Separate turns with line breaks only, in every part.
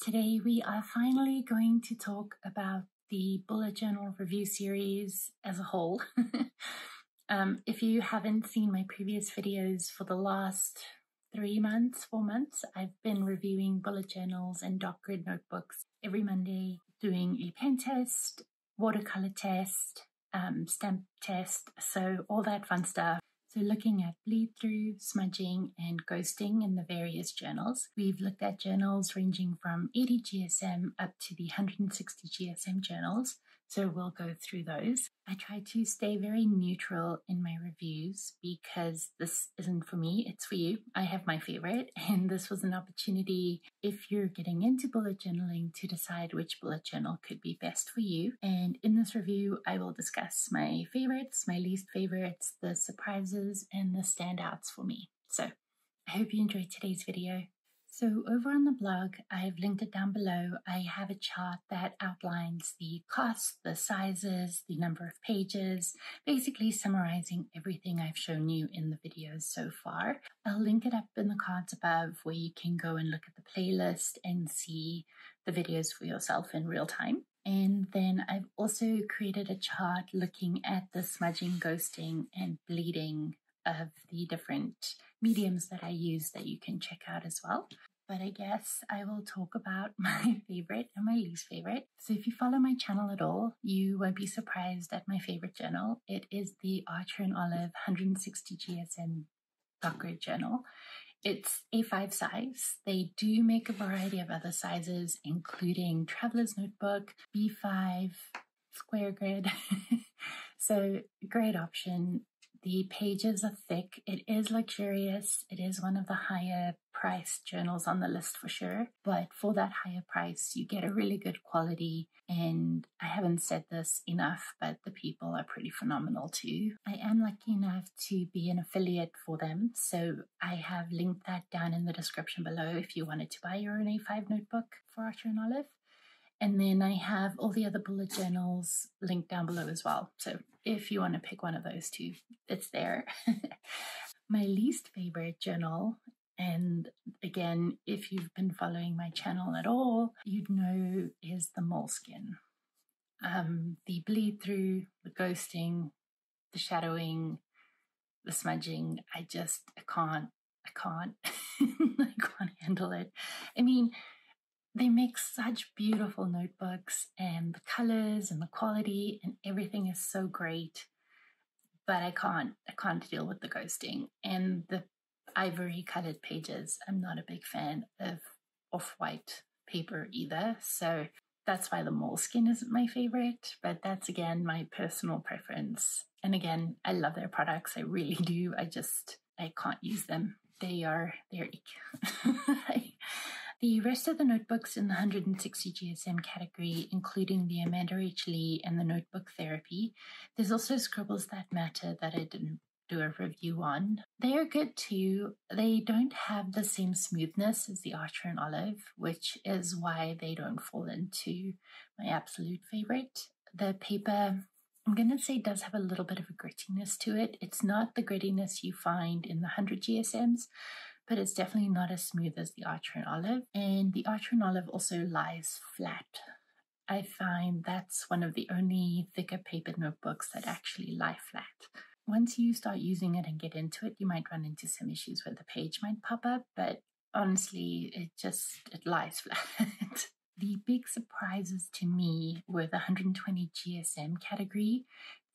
Today we are finally going to talk about the bullet journal review series as a whole. If you haven't seen my previous videos for the last 4 months, I've been reviewing bullet journals and dot grid notebooks every Monday, doing a pen test, watercolor test, stamp test, so all that fun stuff. So looking at bleed through, smudging, and ghosting in the various journals. We've looked at journals ranging from 80 GSM up to the 160 GSM journals, so we'll go through those. I try to stay very neutral in my reviews because this isn't for me, it's for you. I have my favorite, and this was an opportunity, if you're getting into bullet journaling, to decide which bullet journal could be best for you. And in this review, I will discuss my favorites, my least favorites, the surprises, and the standouts for me. So I hope you enjoyed today's video. So over on the blog, I've linked it down below. I have a chart that outlines the cost, the sizes, the number of pages, basically summarizing everything I've shown you in the videos so far. I'll link it up in the cards above where you can go and look at the playlist and see the videos for yourself in real time. And then I've also created a chart looking at the smudging, ghosting, and bleeding of the different mediums that I use that you can check out as well. But I guess I will talk about my favorite and my least favorite. So if you follow my channel at all, you won't be surprised at my favorite journal. It is the Archer & Olive 160 GSM dot grid journal. It's A5 size. They do make a variety of other sizes, including Traveler's Notebook, B5, Square Grid. So great option. The pages are thick. It is luxurious. It is one of the higher priced journals on the list for sure. But for that higher price, you get a really good quality. And I haven't said this enough, but the people are pretty phenomenal too. I am lucky enough to be an affiliate for them. So I have linked that down in the description below if you wanted to buy your own A5 notebook for Archer & Olive. And then I have all the other bullet journals linked down below as well. So if you want to pick one of those two, it's there. My least favorite journal, and again, if you've been following my channel at all, you'd know, is the Moleskine. The bleed through, the ghosting, the shadowing, the smudging, I can't I can't handle it. I mean, they make such beautiful notebooks, and the colors and the quality and everything is so great, but I can't deal with the ghosting and the ivory colored pages. I'm not a big fan of off-white paper either, so that's why the Moleskine isn't my favorite, but that's again my personal preference. And again, I love their products, I really do. I can't use them. They're ick. The rest of the notebooks in the 160 GSM category, including the Amanda H. Lee and the Notebook Therapy, there's also Scribbles That Matter that I didn't do a review on. They are good too. They don't have the same smoothness as the Archer & Olive, which is why they don't fall into my absolute favorite. The paper, I'm going to say, does have a little bit of a grittiness to it. It's not the grittiness you find in the 100 GSMs, but it's definitely not as smooth as the Archer & Olive. And the Archer & Olive also lies flat. I find that's one of the only thicker paper notebooks that actually lie flat. Once you start using it and get into it, you might run into some issues where the page might pop up, but honestly, it lies flat. The big surprises to me were the 120 GSM category,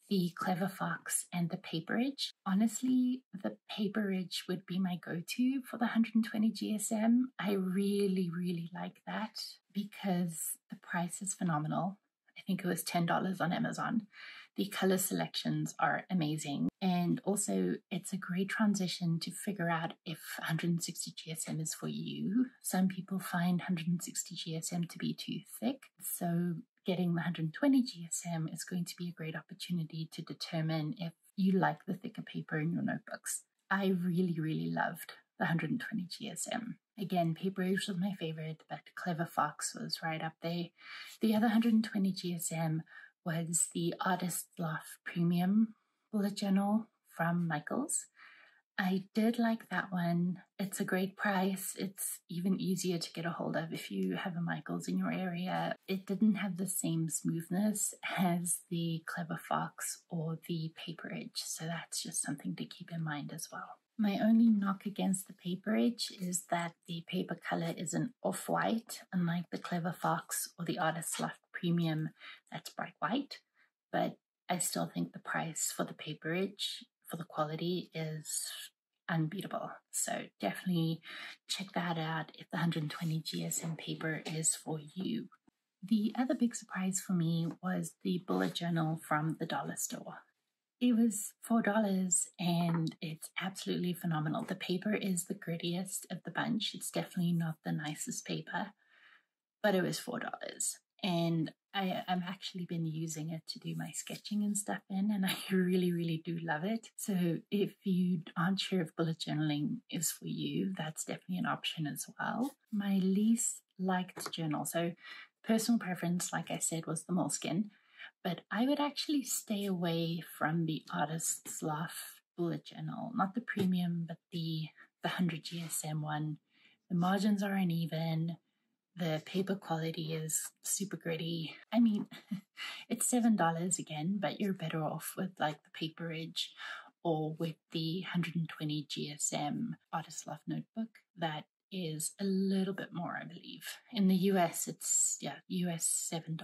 the Clever Fox, and the Paperage. Honestly, the Paperage would be my go-to for the 120 GSM. I really, really like that because the price is phenomenal. I think it was $10 on Amazon. The color selections are amazing. And also, it's a great transition to figure out if 160 GSM is for you. Some people find 160 GSM to be too thick. So getting the 120 GSM is going to be a great opportunity to determine if you like the thicker paper in your notebooks. I really, really loved the 120 GSM. Again, Paperage was my favorite, but Clever Fox was right up there. The other 120 GSM was the Artist Loft Premium bullet journal from Michaels. I did like that one. It's a great price. It's even easier to get a hold of if you have a Michaels in your area. It didn't have the same smoothness as the Clever Fox or the Paperage, so that's just something to keep in mind as well. My only knock against the Paperage is that the paper color is an off-white, unlike the Clever Fox or the Artist Loft Premium that's bright white, but I still think the price for the Paperage for the quality is unbeatable. So definitely check that out if the 120 GSM paper is for you. The other big surprise for me was the bullet journal from the dollar store. It was $4 and it's absolutely phenomenal. The paper is the grittiest of the bunch. It's definitely not the nicest paper, but it was $4. And I've actually been using it to do my sketching and stuff in, and I really, really do love it. So if you aren't sure if bullet journaling is for you, that's definitely an option as well. My least liked journal, so personal preference, like I said, was the moleskin, but I would actually stay away from the Artist's Loft bullet journal, not the premium, but the 100 GSM one. The margins are uneven. The paper quality is super gritty. I mean, it's $7 again, but you're better off with like the Paperage or with the 120 GSM Artist Loft notebook. That is a little bit more, I believe. In the US, it's, US $7.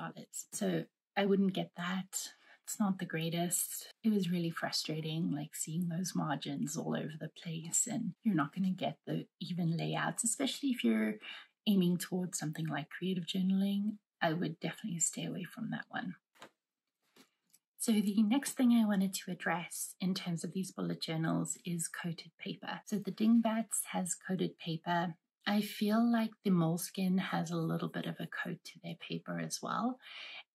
So I wouldn't get that. It's not the greatest. It was really frustrating, like seeing those margins all over the place, and you're not going to get the even layouts, especially if you're aiming towards something like creative journaling. I would definitely stay away from that one. So the next thing I wanted to address in terms of these bullet journals is coated paper. So the Dingbats has coated paper. I feel like the moleskin has a little bit of a coat to their paper as well.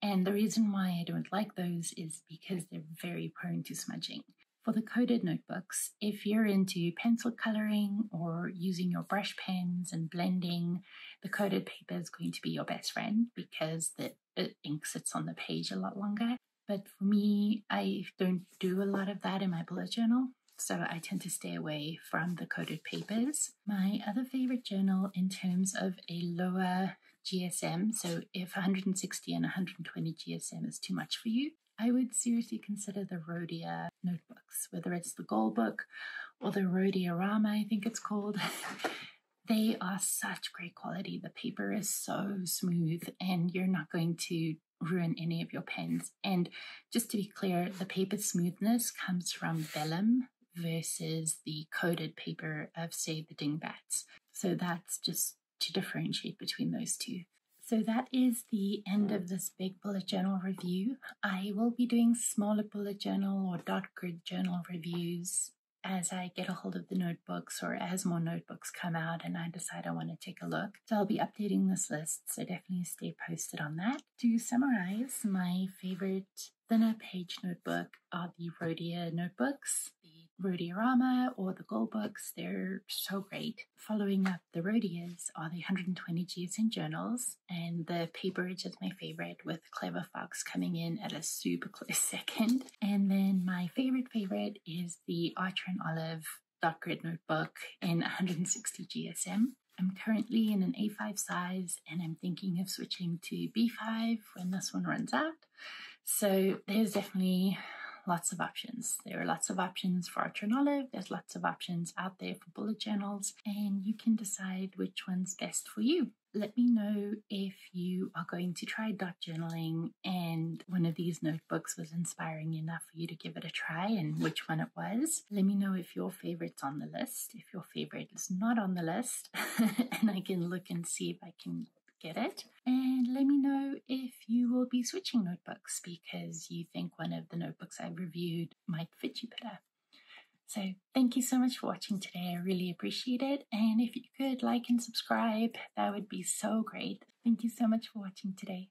And the reason why I don't like those is because they're very prone to smudging. For the coated notebooks, if you're into pencil coloring or using your brush pens and blending, the coated paper is going to be your best friend because the ink sits on the page a lot longer. But for me, I don't do a lot of that in my bullet journal, so I tend to stay away from the coated papers. My other favorite journal in terms of a lower GSM, so if 160 and 120 GSM is too much for you, I would seriously consider the Rhodia notebooks, whether it's the Gold Book or the Rhodia-Rama, I think it's called. They are such great quality. The paper is so smooth and you're not going to ruin any of your pens. And just to be clear, the paper smoothness comes from vellum versus the coated paper of, say, the Dingbats. So that's just to differentiate between those two. So that is the end of this big bullet journal review. I will be doing smaller bullet journal or dot grid journal reviews as I get a hold of the notebooks or as more notebooks come out and I decide I want to take a look. So I'll be updating this list, so definitely stay posted on that. To summarize, my favorite thinner page notebook are the Rhodia notebooks, the Rhodia-Rama or the Gold Books. They're so great. Following up the Rhodias are the 120 GSM journals, and the Paperage is my favorite, with Clever Fox coming in at a super close second. And then my favorite is the Archer and Olive dot grid notebook in 160 GSM. I'm currently in an A5 size and I'm thinking of switching to B5 when this one runs out. So there's definitely lots of options. There are lots of options for Archer and Olive. There's lots of options out there for bullet journals, and you can decide which one's best for you. Let me know if you are going to try dot journaling and one of these notebooks was inspiring enough for you to give it a try and which one it was. Let me know if your favorite's on the list, if your favorite is not on the list, and I can look and see if I can get it. And let me know if you will be switching notebooks because you think one of the notebooks I've reviewed might fit you better. So thank you so much for watching today. I really appreciate it. And if you could like and subscribe, that would be so great. Thank you so much for watching today.